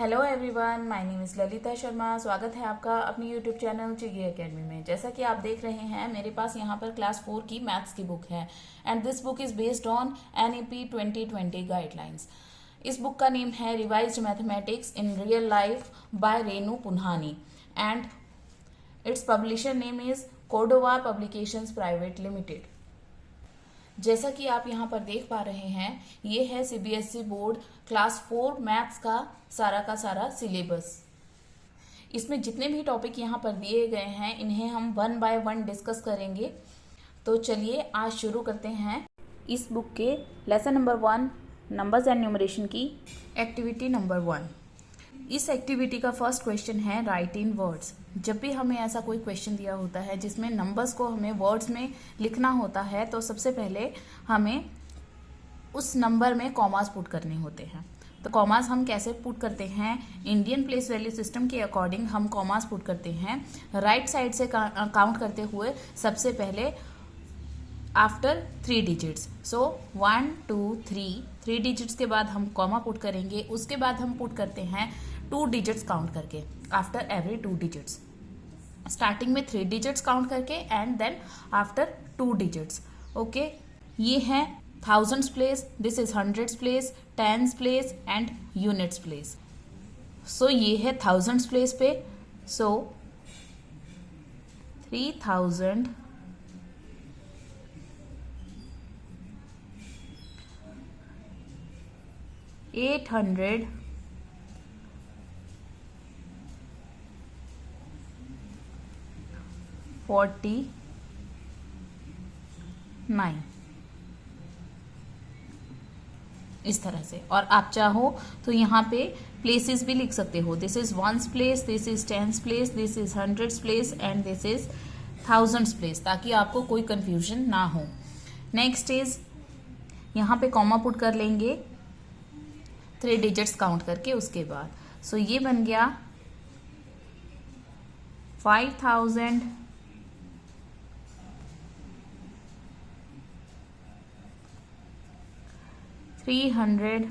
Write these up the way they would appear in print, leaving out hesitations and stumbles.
Hello everyone, my name is Lalita Sharma. स्वागत है आपका अपनी यूट्यूब चैनल चिगी एकेडमी में। जैसा कि आप देख रहे हैं, मेरे पास यहाँ पर क्लास 4 की मैथ्स की बुक है and this book is based on NEP 2020 guidelines. इस बुक का नेम है revised mathematics in real life by Renu Punhani and its publisher name is Cordova publications private limited. जैसा कि आप यहाँ पर देख पा रहे हैं, ये है CBSE बोर्ड क्लास 4 मैथ्स का सारा सिलेबस। इसमें जितने भी टॉपिक यहाँ पर दिए गए हैं, इन्हें हम 1 बाय 1 डिस्कस करेंगे। तो चलिए आज शुरू करते हैं इस बुक के lesson number 1 numbers and numeration की एक्टिविटी नंबर 1। इस एक्टिविटी का फर्स्ट क्वेश्चन है राइट इन वर्ड्स। जब भी हमें ऐसा कोई क्वेश्चन दिया होता है जिसमें नंबर्स को हमें वर्ड्स में लिखना होता है, तो सबसे पहले हमें उस नंबर में कॉमास पुट करने होते हैं। तो कॉमास हम कैसे पुट करते हैं? इंडियन प्लेस वैल्यू सिस्टम के अकॉर्डिंग हम कॉमास पुट करते हैं राइट साइड से काउंट करते हुए सबसे पहले आफ्टर 3 डिजिट्स। सो 1 2 3 डिजिट्स के बाद हम कॉमा पुट करेंगे। उसके बाद हम पुट करते हैं 2 डिजिट्स काउंट करके आफ्टर एवरी 2 डिजिट्स। स्टार्टिंग में 3 डिजिट्स काउंट करके and then after 2 digits. Okay, ये है thousands place, this is hundreds place, tens place and units place. So ये है थाउजेंड्स प्लेस पे। सो 3000 800 49 इस तरह से। और आप चाहो तो यहाँ पे प्लेसेस भी लिख सकते हो। This is ones place, this is tens place, this is hundreds place and this is thousands place, ताकि आपको कोई कंफ्यूजन ना हो। नेक्स्ट इज यहाँ पे कॉमा पुट कर लेंगे 3 डिजिट्स काउंट करके उसके बाद। सो ये बन गया 5000 300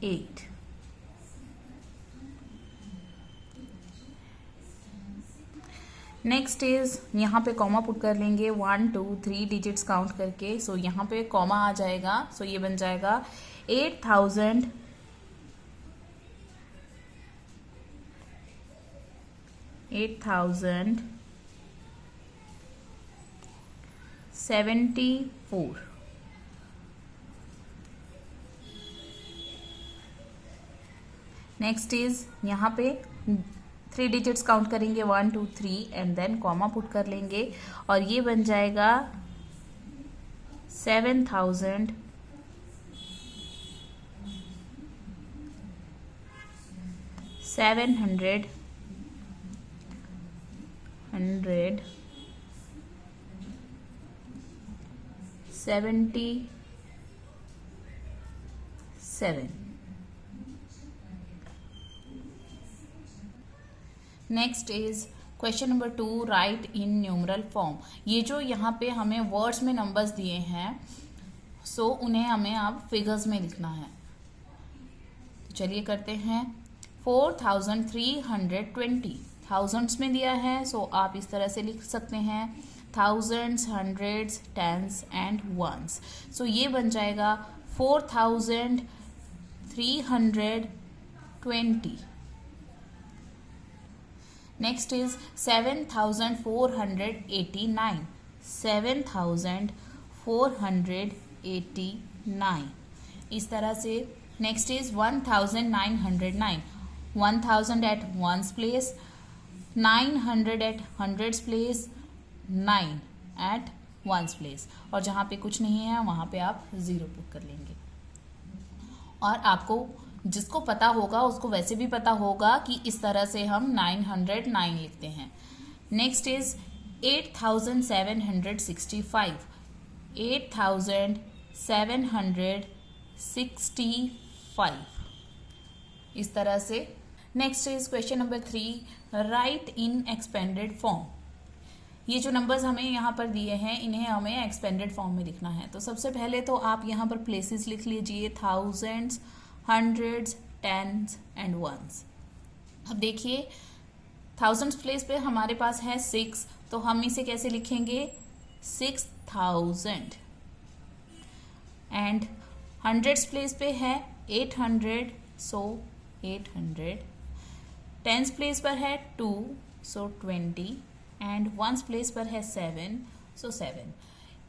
8। नेक्स्ट इज यहाँ पे कॉमा पुट कर लेंगे 1 2 3 डिजिट्स काउंट करके। सो यहाँ पे कॉमा आ जाएगा। सो ये बन जाएगा 8000 74। नेक्स्ट इज यहाँ पे 3 डिजिट्स काउंट करेंगे 1 2 3 एंड देन कॉमा पुट कर लेंगे और ये बन जाएगा 7000 700 77। Next is question number 2 right in numeral form. ये जो यहाँ पे हमें वर्ड्स में नंबर्स दिए हैं, सो उन्हें हमें अब फिगर्स में लिखना है। तो चलिए करते हैं। 4320 थाउजेंड्स में दिया है, सो आप इस तरह से लिख सकते हैं thousands, hundreds, tens and ones. So ये बन जाएगा 4320। नेक्स्ट इज 7489 7489 इस तरह से। Next is 1909 1000 at ones place, 900 at hundreds place, 9 at ones place. और जहाँ पे कुछ नहीं है वहाँ पे आप 0 पुट कर लेंगे। और आपको जिसको पता होगा उसको वैसे भी पता होगा कि इस तरह से हम 909 लिखते हैं। नेक्स्ट इज 8765 8765 इस तरह से। Next is question number 3 right in expanded form. ये जो नंबर्स हमें यहाँ पर दिए हैं इन्हें हमें एक्सपेंडेड फॉर्म में लिखना है। तो सबसे पहले तो आप यहाँ पर प्लेसेस लिख लीजिए, thousands, hundreds, tens and ones. अब देखिए थाउजेंड्स प्लेस पे हमारे पास है 6, तो हम इसे कैसे लिखेंगे 6000। एंड हंड्रेड्स प्लेस पे है 800, सो 800। टेंस प्लेस पर है 2, सो 20। एंड वंस प्लेस पर है 7, सो 7।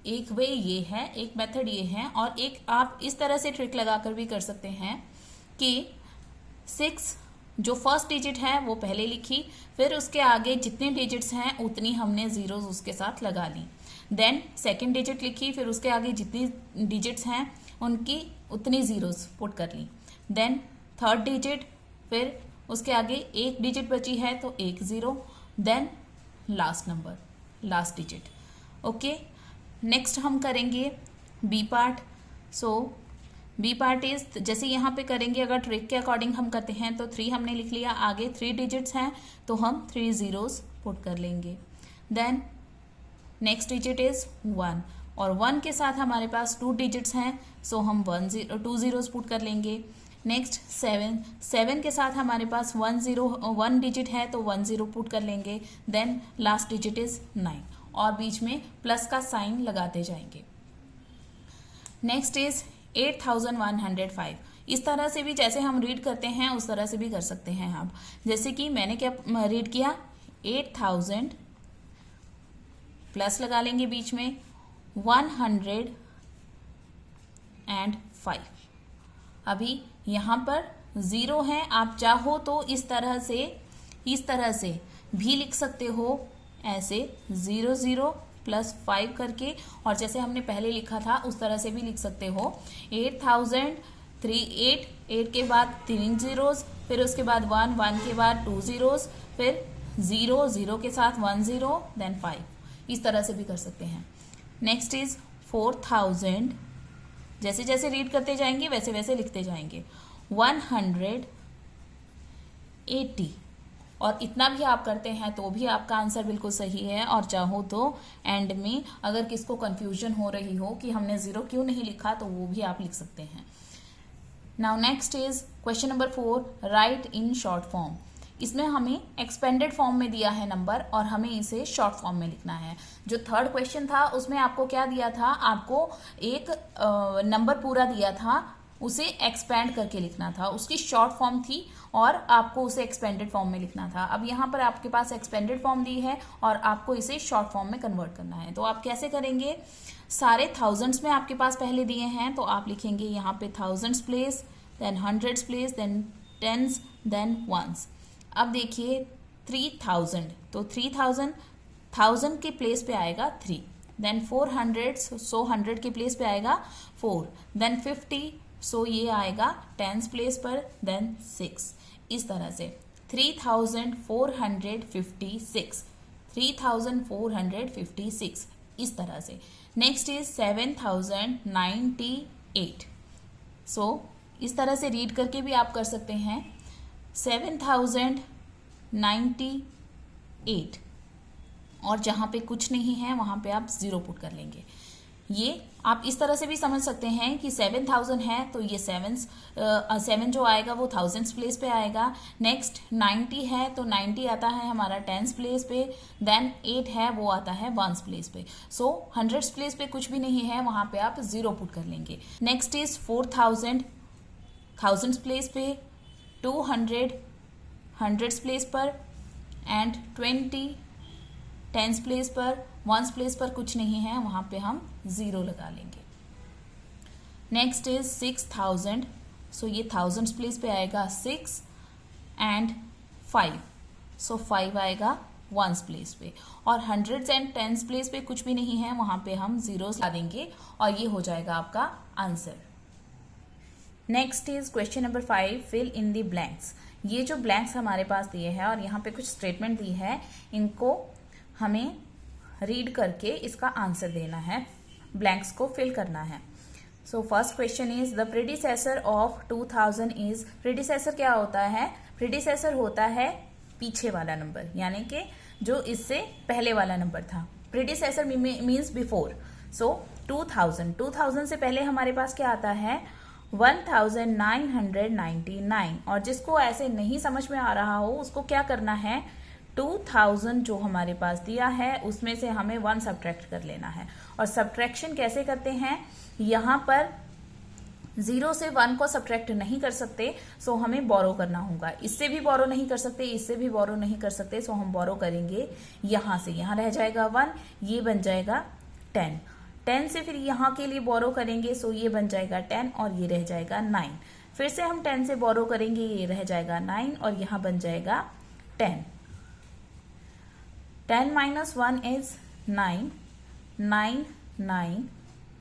एक वे ये है, एक मेथड ये है, और एक आप इस तरह से ट्रिक लगाकर भी कर सकते हैं कि 6 जो फर्स्ट डिजिट है वो पहले लिखी, फिर उसके आगे जितने डिजिट्स हैं उतनी हमने जीरोस उसके साथ लगा ली। देन सेकंड डिजिट लिखी, फिर उसके आगे जितनी डिजिट्स हैं उनकी उतनी जीरोस पुट कर ली। देन थर्ड डिजिट, फिर उसके आगे एक डिजिट बची है तो एक zero. Then last number, last digit. Okay, next हम करेंगे B part. So B part is, जैसे यहाँ पे करेंगे अगर ट्रिक के अकॉर्डिंग हम करते हैं तो 3 हमने लिख लिया, आगे 3 डिजिट्स हैं तो हम 3 जीरोस पुट कर लेंगे। देन नेक्स्ट डिजिट इज 1, और 1 के साथ हमारे पास 2 डिजिट्स हैं, सो हम 2 जीरोस पुट कर लेंगे। नेक्स्ट 7 के साथ हमारे पास 1 डिजिट है तो 1 जीरो पुट कर लेंगे। देन लास्ट डिजिट इज 9, और बीच में प्लस का साइन लगाते जाएंगे। Next is 8105। इस तरह से भी जैसे हम रीड करते हैं उस तरह से भी कर सकते हैं आप। जैसे कि मैंने क्या रीड किया, 8000 प्लस लगा लेंगे बीच में 105। अभी यहाँ पर 0 है, आप चाहो तो इस तरह से भी लिख सकते हो, ऐसे 00 प्लस 5 करके, और जैसे हमने पहले लिखा था उस तरह से भी लिख सकते हो। 8000 8 के बाद 3 जीरोस, फिर उसके बाद 1 के बाद 2 जीरोस, फिर 0 के साथ 1 जीरो, देन 5। इस तरह से भी कर सकते हैं। नेक्स्ट इज 4000, जैसे जैसे रीड करते जाएंगे वैसे वैसे लिखते जाएंगे। 180, और इतना भी आप करते हैं तो भी आपका आंसर बिल्कुल सही है। और चाहो तो एंड में अगर किसको कंफ्यूजन हो रही हो कि हमने 0 क्यों नहीं लिखा तो वो भी आप लिख सकते हैं। Now next is question number 4, right in short form. इसमें हमें एक्सपेंडेड फॉर्म में दिया है नंबर और हमें इसे शॉर्ट फॉर्म में लिखना है। जो थर्ड क्वेश्चन था उसमें आपको क्या दिया था, आपको एक नंबर पूरा दिया था, उसे एक्सपेंड करके लिखना था, उसकी शॉर्ट फॉर्म थी और आपको उसे एक्सपेंडेड फॉर्म में लिखना था। अब यहाँ पर आपके पास एक्सपेंडेड फॉर्म दी है और आपको इसे शॉर्ट फॉर्म में कन्वर्ट करना है। तो आप कैसे करेंगे, सारे थाउजेंड्स में आपके पास पहले दिए हैं तो आप लिखेंगे यहाँ पे thousands place, then hundreds place, then tens, then ones. अब देखिए 3000, तो 1000 के प्लेस पे आएगा 3, देन 400, सो 100 के प्लेस पे आएगा 4, देन 50, सो ये आएगा टेंस प्लेस पर, देन 6। इस तरह से 3456, 3456 इस तरह से। नेक्स्ट इज 7098, सो इस तरह से रीड करके भी आप कर सकते हैं 7098, और जहाँ पे कुछ नहीं है वहाँ पे आप 0 पुट कर लेंगे। ये आप इस तरह से भी समझ सकते हैं कि 7000 है तो ये 7 जो आएगा वो थाउजेंड्स प्लेस पे आएगा। नेक्स्ट 90 है तो 90 आता है हमारा टेंस प्लेस पे, देन 8 है वो आता है वंस प्लेस पे। सो हंड्रेड्स प्लेस पे कुछ भी नहीं है, वहाँ पे आप 0 पुट कर लेंगे। नेक्स्ट इज 4000 थाउजेंड्स प्लेस पे, 200 हंड्रेड्स प्लेस पर, एंड 20 टेंस प्लेस पर, वंस प्लेस पर कुछ नहीं है, वहाँ पे हम 0 लगा लेंगे। नेक्स्ट इज 6000, सो ये थाउजेंड्स प्लेस पे आएगा 6 एंड 5, सो 5 आएगा वंस प्लेस पे, और हंड्रेड्स एंड टेंस प्लेस पे कुछ भी नहीं है, वहाँ पे हम 0 लगा देंगे और ये हो जाएगा आपका answer. Next is question number 5, fill in the blanks. ये जो ब्लैंक्स हमारे पास दिए हैं और यहाँ पे कुछ स्टेटमेंट दी है, इनको हमें रीड करके इसका आंसर देना है, ब्लैंक्स को फिल करना है। So first question is the predecessor of 2000 is. Predecessor क्या होता है, प्रेडिसेसर होता है पीछे वाला नंबर, यानी कि जो इससे पहले वाला नंबर था। Predecessor means before. सो 2000 से पहले हमारे पास क्या आता है 1999। और जिसको ऐसे नहीं समझ में आ रहा हो उसको क्या करना है 2000 जो हमारे पास दिया है उसमें से हमें 1 सब्ट्रैक्ट कर लेना है। और सब्ट्रैक्शन कैसे करते हैं, यहाँ पर 0 से 1 को सब्ट्रैक्ट नहीं कर सकते, सो हमें बोरो करना होगा। इससे भी बोरो नहीं कर सकते, इससे भी बोरो नहीं कर सकते, सो हम बोरो करेंगे यहाँ से। यहाँ रह जाएगा 1, ये बन जाएगा 10। 10 से फिर यहाँ के लिए बोरो करेंगे, सो ये बन जाएगा 10 और ये रह जाएगा 9। फिर से हम 10 से बोरो करेंगे, ये रह जाएगा 9 और यहाँ बन जाएगा 10। 10 - 1 इज 9, 9, 9,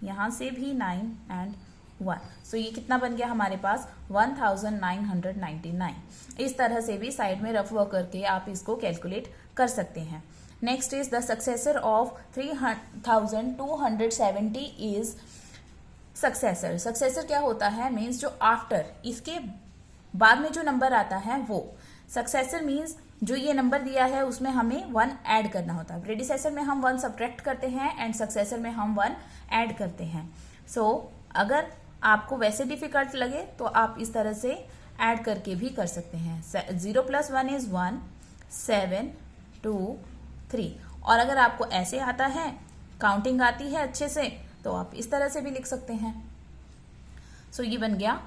यहाँ से भी 9 एंड 1। सो ये कितना बन गया हमारे पास 1999। इस तरह से भी साइड में रफ वर्क करके आप इसको कैलकुलेट कर सकते हैं। Next is the successor of 3270 is successor. Successor क्या होता है मीन्स जो आफ्टर, इसके बाद में जो नंबर आता है वो। सक्सेसर मीन्स जो ये नंबर दिया है उसमें हमें 1 ऐड करना होता है। प्रीडिसेसर में हम 1 सब्ट्रैक्ट करते हैं एंड सक्सेसर में हम 1 ऐड करते हैं। सो अगर आपको वैसे डिफिकल्ट लगे तो आप इस तरह से ऐड करके भी कर सकते हैं। 0 + 1 इज 1, 7, 2, 3। और अगर आपको ऐसे आता है, काउंटिंग आती है अच्छे से, तो आप इस तरह से भी लिख सकते हैं। सो ये बन गया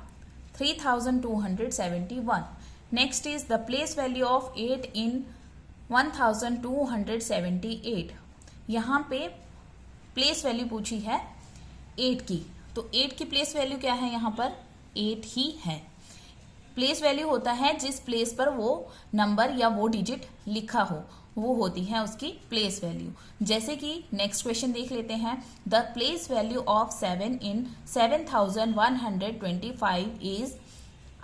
3271। Next is the place value of 8 इन 1278। यहाँ पे प्लेस वैल्यू पूछी है 8 की, तो 8 की प्लेस वैल्यू क्या है, यहाँ पर 8 ही है। प्लेस वैल्यू होता है जिस प्लेस पर वो नंबर या वो डिजिट लिखा हो, वो होती है उसकी प्लेस वैल्यू। जैसे कि नेक्स्ट क्वेश्चन देख लेते हैं। The place value of 7 in 7125 is,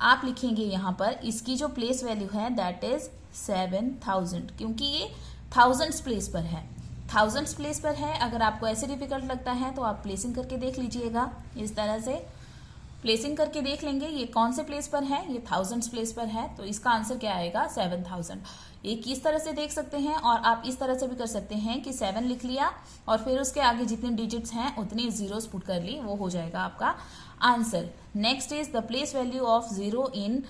आप लिखेंगे यहाँ पर इसकी जो प्लेस वैल्यू है दैट इज 7000, क्योंकि ये थाउजेंड्स प्लेस पर है। थाउजेंड्स प्लेस पर है। अगर आपको ऐसे डिफिकल्ट लगता है तो आप प्लेसिंग करके देख लीजिएगा। इस तरह से प्लेसिंग करके देख लेंगे ये कौन से प्लेस पर है, ये थाउजेंड्स प्लेस पर है, तो इसका आंसर क्या आएगा 7000। एक इस तरह से देख सकते हैं और आप इस तरह से भी कर सकते हैं कि 7 लिख लिया और फिर उसके आगे जितने डिजिट्स हैं उतनी जीरोस पुट कर ली, वो हो जाएगा आपका answer. Next is the place value of 0 इन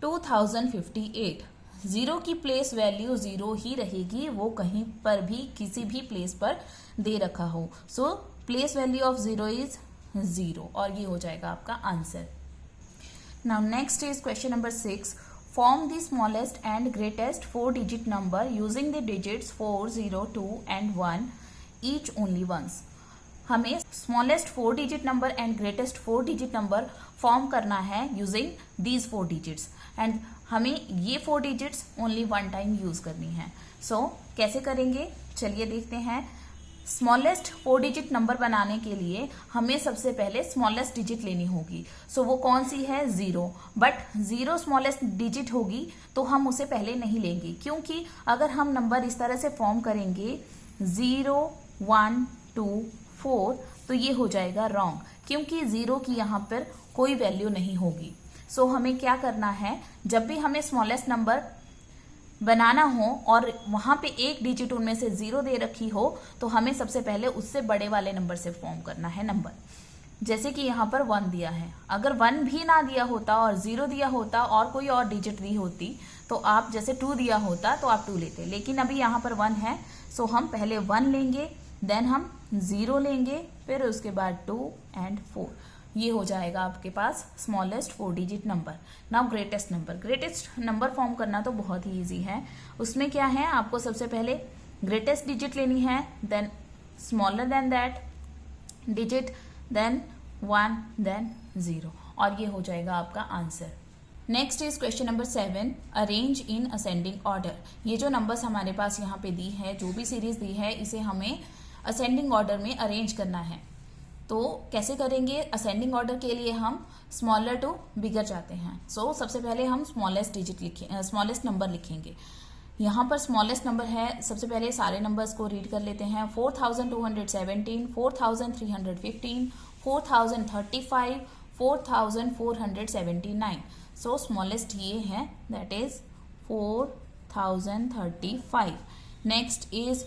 2058। 0 की प्लेस वैल्यू 0 ही रहेगी, वो कहीं पर भी किसी भी प्लेस पर दे रखा हो। So place value of 0 is 0 और ये हो जाएगा आपका answer. Now next is question number 6। Form the smallest and greatest 4 digit number using the digits 4, 0, 2 and 1 each only once. हमें smallest 4 digit number and greatest 4 digit number form करना है using these 4 digits and हमें ये 4 digits only 1 time use करनी है। सो कैसे करेंगे चलिए देखते हैं। स्मॉलेस्ट 4 डिजिट नंबर बनाने के लिए हमें सबसे पहले स्मॉलेस्ट डिजिट लेनी होगी। सो वो कौन सी है 0, बट 0 स्मॉलेस्ट डिजिट होगी तो हम उसे पहले नहीं लेंगे, क्योंकि अगर हम नंबर इस तरह से फॉर्म करेंगे 0, 1, 2, 4 तो ये हो जाएगा रॉन्ग, क्योंकि 0 की यहाँ पर कोई वैल्यू नहीं होगी। सो हमें क्या करना है, जब भी हमें स्मॉलेस्ट नंबर बनाना हो और वहां पे एक डिजिट उनमें से 0 दे रखी हो तो हमें सबसे पहले उससे बड़े वाले नंबर से फॉर्म करना है नंबर। जैसे कि यहाँ पर 1 दिया है, अगर 1 भी ना दिया होता और 0 दिया होता और कोई और डिजिट दी होती तो आप जैसे 2 दिया होता तो आप 2 लेते, लेकिन अभी यहाँ पर 1 है। सो हम पहले 1 लेंगे, देन हम 0 लेंगे, फिर उसके बाद 2 एंड 4। ये हो जाएगा आपके पास smallest 4 digit number. Now greatest number. Greatest number form करना तो बहुत ही इजी है। उसमें क्या है, आपको सबसे पहले ग्रेटेस्ट डिजिट लेनी है, then smaller than that digit, then 1, then 0 और ये हो जाएगा आपका answer. Next is question number 7। Arrange in ascending order. ये जो नंबर्स हमारे पास यहाँ पे दी है, जो भी सीरीज दी है, इसे हमें असेंडिंग ऑर्डर में अरेंज करना है। तो कैसे करेंगे, असेंडिंग ऑर्डर के लिए हम स्मॉलर टू बिगर जाते हैं। सो सबसे पहले हम स्मॉलेस्ट डिजिट लिखें, स्मॉलेस्ट नंबर लिखेंगे। यहाँ पर स्मॉलेस्ट नंबर है, सबसे पहले सारे नंबर्स को रीड कर लेते हैं। 4217, 4315, 4035, 4479। सो स्मॉलेस्ट ये है, that is 4035। next is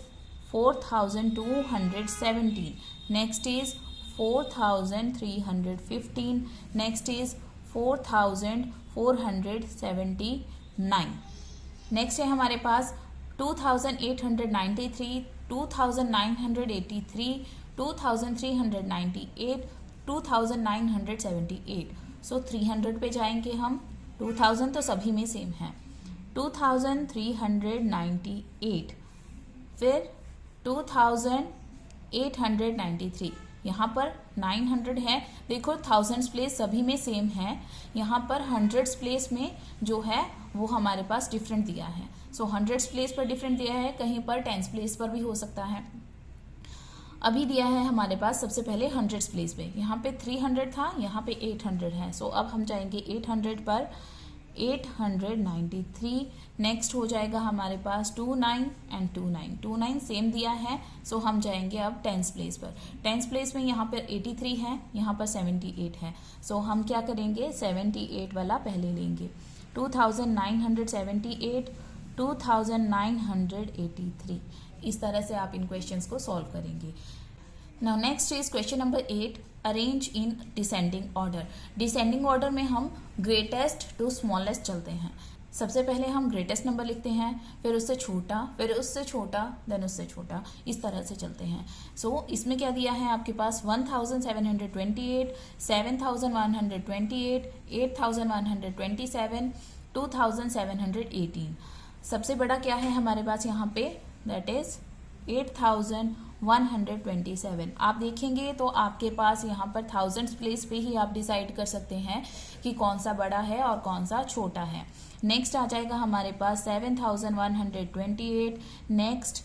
4217, next is 4315, next is 4479, next है हमारे पास 2893, 2983, 2398, 2978. सो 300 पे जाएंगे हम. 2000 तो सभी में सेम है. 2398, फिर 2893, यहाँ पर 900 है. देखो थाउजेंड्स प्लेस सभी में सेम है, यहाँ पर हंड्रेड्स प्लेस में जो है वो हमारे पास डिफरेंट दिया है. सो हंड्रेड्स प्लेस पर डिफरेंट दिया है, कहीं पर टेंस प्लेस पर भी हो सकता है. अभी दिया है हमारे पास सबसे पहले हंड्रेड्स प्लेस पे, यहाँ पे 300 था, यहाँ पे 800 है. सो अब हम जाएंगे 800 पर. 893, नेक्स्ट हो जाएगा हमारे पास 29 एंड 29 सेम दिया है. सो हम जाएंगे अब टेंस प्लेस पर. टेंस प्लेस में यहाँ पर 83 है, यहाँ पर 78 है. सो हम क्या करेंगे, 78 वाला पहले लेंगे. 2978, 2983. इस तरह से आप इन क्वेश्चंस को सॉल्व करेंगे. Now next is question number 8. Arrange in descending order. Descending order में हम ग्रेटेस्ट टू स्मॉलेस्ट चलते हैं. सबसे पहले हम ग्रेटेस्ट नंबर लिखते हैं, फिर उससे छोटा, फिर उससे छोटा, देन उससे छोटा, इस तरह से चलते हैं. सो इसमें क्या दिया है आपके पास, 1728, 7128, 8127, 2718. सबसे बड़ा क्या है हमारे पास यहाँ पे, दैट इज 8127. आप देखेंगे तो आपके पास यहाँ पर थाउजेंड्स प्लेस पे ही आप डिसाइड कर सकते हैं कि कौन सा बड़ा है और कौन सा छोटा है. नेक्स्ट आ जाएगा हमारे पास 7128, next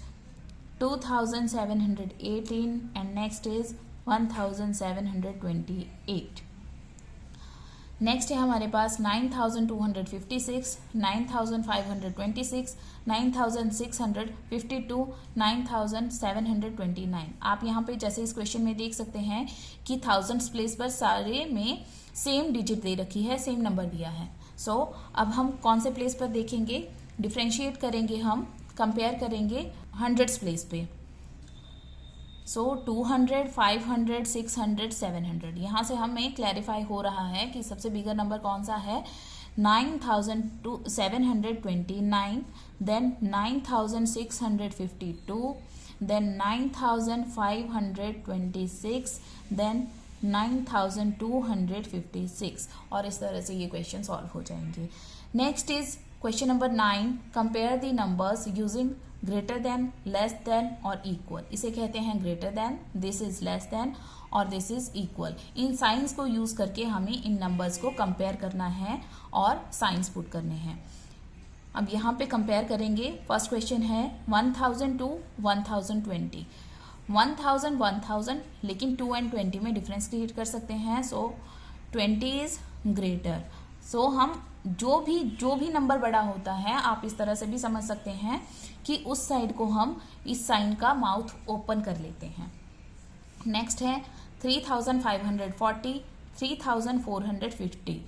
2718 and next is 1728. Next है हमारे पास 9256, 9526, 9652, 9729. आप यहाँ पे जैसे इस क्वेश्चन में देख सकते हैं कि थाउजेंड्स प्लेस पर सारे में सेम डिजिट दे रखी है, सेम नंबर दिया है. सो अब हम कौन से प्लेस पर देखेंगे, डिफ्रेंशिएट करेंगे, हम कंपेयर करेंगे हंड्रेड्स प्लेस पे. सो 200, 500, 600, 700. यहाँ से हमें क्लैरिफाई हो रहा है कि सबसे बिगर नंबर कौन सा है, 9729, देन 9652, देन 9526, देन 9256. और इस तरह से ये क्वेश्चन सॉल्व हो जाएंगे. Next is question number 9. Compare the numbers using greater than, less than और इक्वल. इसे कहते हैं greater than, this is less than और दिस इज इक्वल. इन साइंस को यूज करके हमें इन नंबर्स को कंपेयर करना है और साइंस पुट करने हैं. अब यहाँ पे कंपेयर करेंगे. फर्स्ट क्वेश्चन है 1000 to 1020. 1000, लेकिन 2 and 20 में डिफरेंस क्रिएट कर सकते हैं. सो 20 इज ग्रेटर. सो हम जो भी नंबर बड़ा होता है, आप इस तरह से भी समझ सकते हैं कि उस साइड को हम इस साइन का माउथ ओपन कर लेते हैं. नेक्स्ट है 3540, 3450,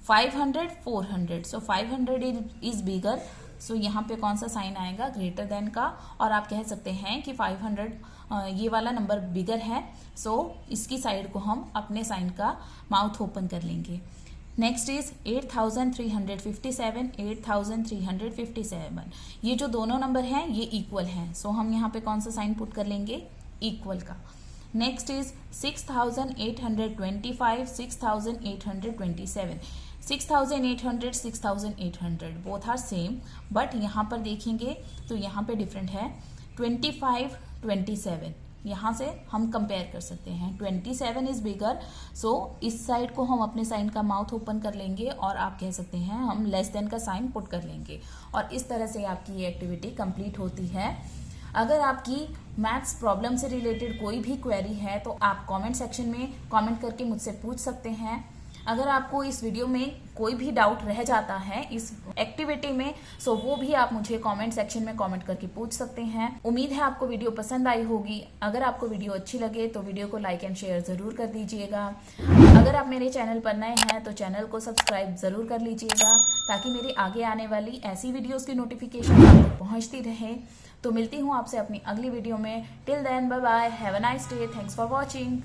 500, 400. सो 500 इज बिगर. सो यहाँ पे कौन सा साइन आएगा, ग्रेटर देन का. और आप कह सकते हैं कि 500 ये वाला नंबर बिगर है. सो इसकी साइड को हम अपने साइन का माउथ ओपन कर लेंगे. Next is 8357, 8357. ये जो दोनों नंबर हैं ये इक्वल हैं. सो हम यहाँ पे कौन सा साइन पुट कर लेंगे, इक्वल का. Next is 6825, 6827. 6800, 6800 both are same, but यहाँ पर देखेंगे तो यहाँ पे डिफरेंट है. 25, 27 यहाँ से हम कंपेयर कर सकते हैं. 27 इज बिगर. सो इस साइड को हम अपने साइन का माउथ ओपन कर लेंगे और आप कह सकते हैं हम लेस देन का साइन पुट कर लेंगे. और इस तरह से आपकी ये एक्टिविटी कंप्लीट होती है. अगर आपकी मैथ्स प्रॉब्लम से रिलेटेड कोई भी क्वेरी है तो आप कमेंट सेक्शन में कमेंट करके मुझसे पूछ सकते हैं. अगर आपको इस वीडियो में कोई भी डाउट रह जाता है इस एक्टिविटी में, सो वो भी आप मुझे कमेंट सेक्शन में कमेंट करके पूछ सकते हैं. उम्मीद है आपको वीडियो पसंद आई होगी. अगर आपको वीडियो अच्छी लगे तो वीडियो को लाइक एंड शेयर ज़रूर कर दीजिएगा. अगर आप मेरे चैनल पर नए हैं तो चैनल को सब्सक्राइब ज़रूर कर लीजिएगा ताकि मेरी आगे आने वाली ऐसी वीडियोज़ की नोटिफिकेशन आप तक पहुँचती रहे. तो मिलती हूँ आपसे अपनी अगली वीडियो में। Till then bye bye, have a nice day, thanks for watching.